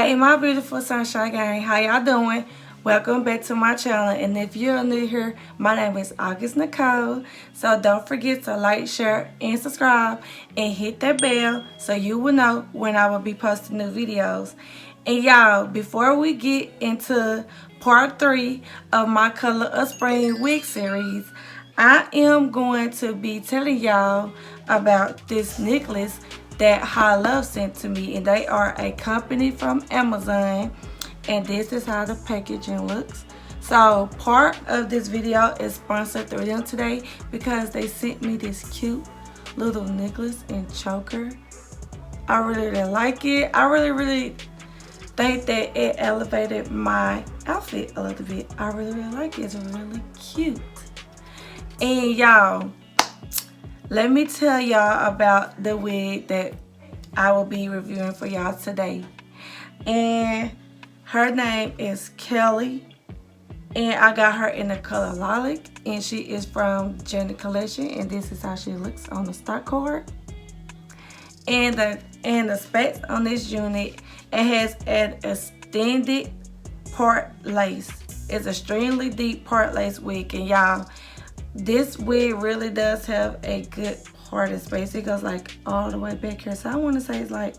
Hey my beautiful sunshine gang, how y'all doing? Welcome back to my channel, and if you're new here, my name is August Nicole. So don't forget to like, share, and subscribe, and hit that bell so you will know when I will be posting new videos. And y'all, before we get into part 3 of my Color of Spring wig series, I am going to be telling y'all about this necklace that Hilove sent to me, and they are a company from Amazon, and this is how the packaging looks. So part of this video is sponsored through them today because they sent me this cute little necklace and choker. I really like it. I really think that it elevated my outfit a little bit. I really like it. It's really cute. And y'all, let me tell y'all about the wig that I will be reviewing for y'all today. And her name is Kelly. And I got her in the color lilac. And she is from Janet Collection. And this is how she looks on the stock card. And the specs on this unit, it has an extended part lace. It's extremely deep part lace wig. And y'all, this wig really does have a good parting space. It goes like all the way back here. So I want to say it's like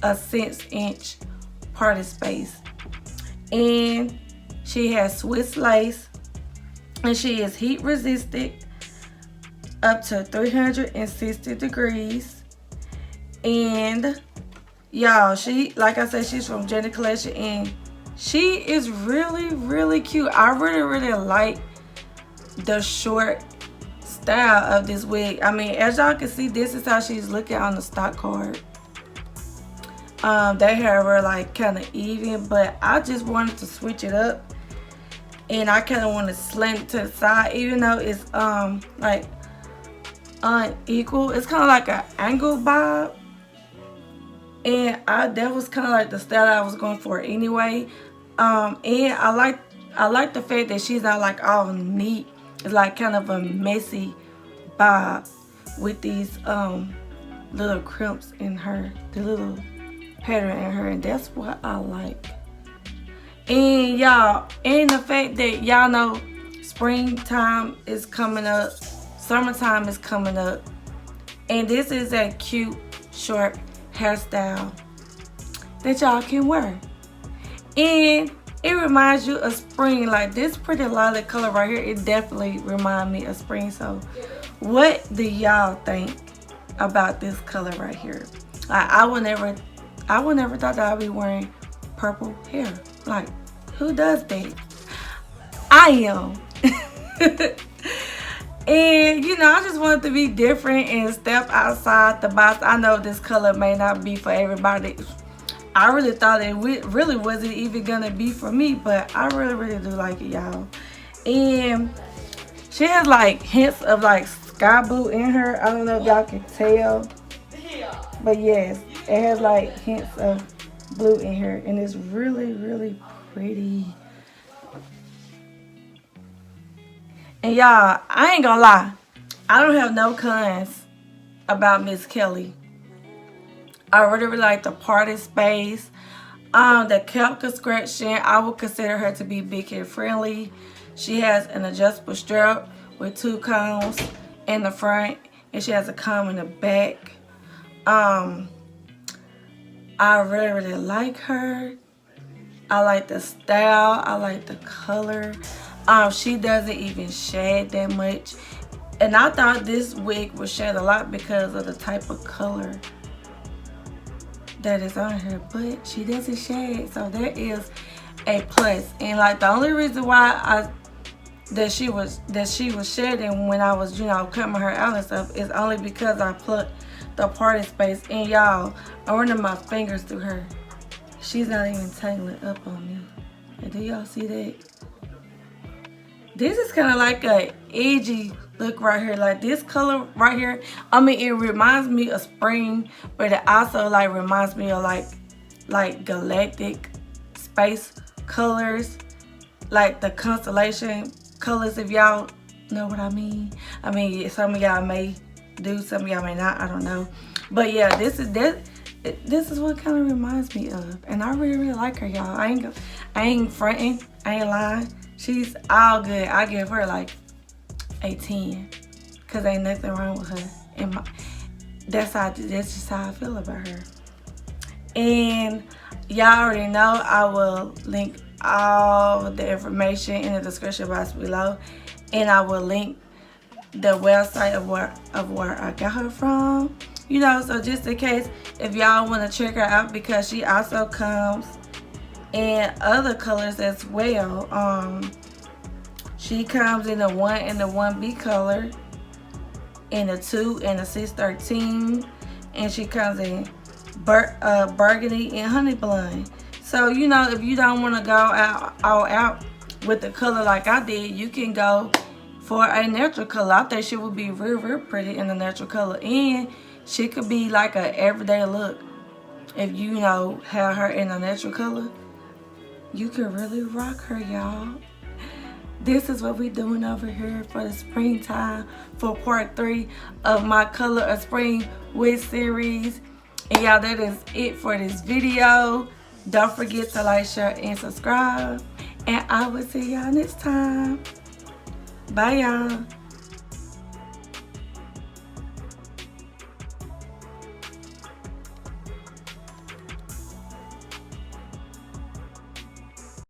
a 6-inch parting space. And she has Swiss lace. And she is heat resistant up to 360 degrees. And y'all, she, like I said, she's from Janet Collection. And she is really cute. I really like the short style of this wig. I mean, as y'all can see, this is how she's looking on the stock card. They have her like kind of even, but I just wanted to switch it up, and I kind of want to slant it to the side, even though it's like unequal. It's kind of like an angle bob, and that was kind of like the style I was going for anyway. And I like the fact that she's not like all neat. It's like kind of a messy bob with these little crimps in her, the little pattern in her, and that's what I like. And y'all, and the fact that y'all know springtime is coming up, summertime is coming up, and this is a cute short hairstyle that y'all can wear. And it reminds you of spring. Like this pretty lilac color right here, it definitely reminds me of spring. So what do y'all think about this color right here? Like I would never thought that I'd be wearing purple hair. Like, who does that? I am. And you know, I just wanted to be different and step outside the box. I know this color may not be for everybody. I really thought it really wasn't even gonna be for me, but I really do like it, y'all. And she has like hints of like sky blue in her. I don't know if y'all can tell, but yes, it has like hints of blue in her, and it's really pretty. And y'all, I ain't gonna lie, I don't have no cons about Miss Kelly. I really like the party space. The cap construction, I would consider her to be big head friendly. She has an adjustable strap with 2 combs in the front, and she has a comb in the back. I really like her. I like the style. I like the color. She doesn't even shade that much, and I thought this wig would shade a lot because of the type of color that is on her, but she doesn't shade, so there is a plus. And like the only reason why that she was shedding when I was, you know, cutting her out and stuff is only because I plucked the party space. And y'all, I'm running my fingers through her. She's not even tangling up on me. And do y'all see that? This is kind of like a edgy look right here. Like this color right here, I mean, it reminds me of spring, but it also like reminds me of like galactic space colors, like the constellation colors, if y'all know what I mean. I mean, some of y'all may do, some of y'all may not, I don't know. But yeah, This is what kind of reminds me of, and I really like her, y'all. I ain't fronting, I ain't lying. She's all good. I give her like a 10, cause ain't nothing wrong with her. And that's just how I feel about her. And y'all already know I will link all the information in the description box below, and I will link the website of where I got her from. You know, so just in case if y'all want to check her out, because she also comes in other colors as well. She comes in the 1 and the 1B color, in the 2 and the 613, and she comes in burgundy and honey blonde. So you know, if you don't want to go all out with the color like I did, you can go for a natural color. I think she would be real pretty in the natural color, and she could be like a everyday look. If you know, have her in a natural color, you can really rock her, y'all. This is what we doing over here for the springtime, for part 3 of my Color of Spring wig series. And y'all, that is it for this video. Don't forget to like, share, and subscribe. And I will see y'all next time. Bye, y'all.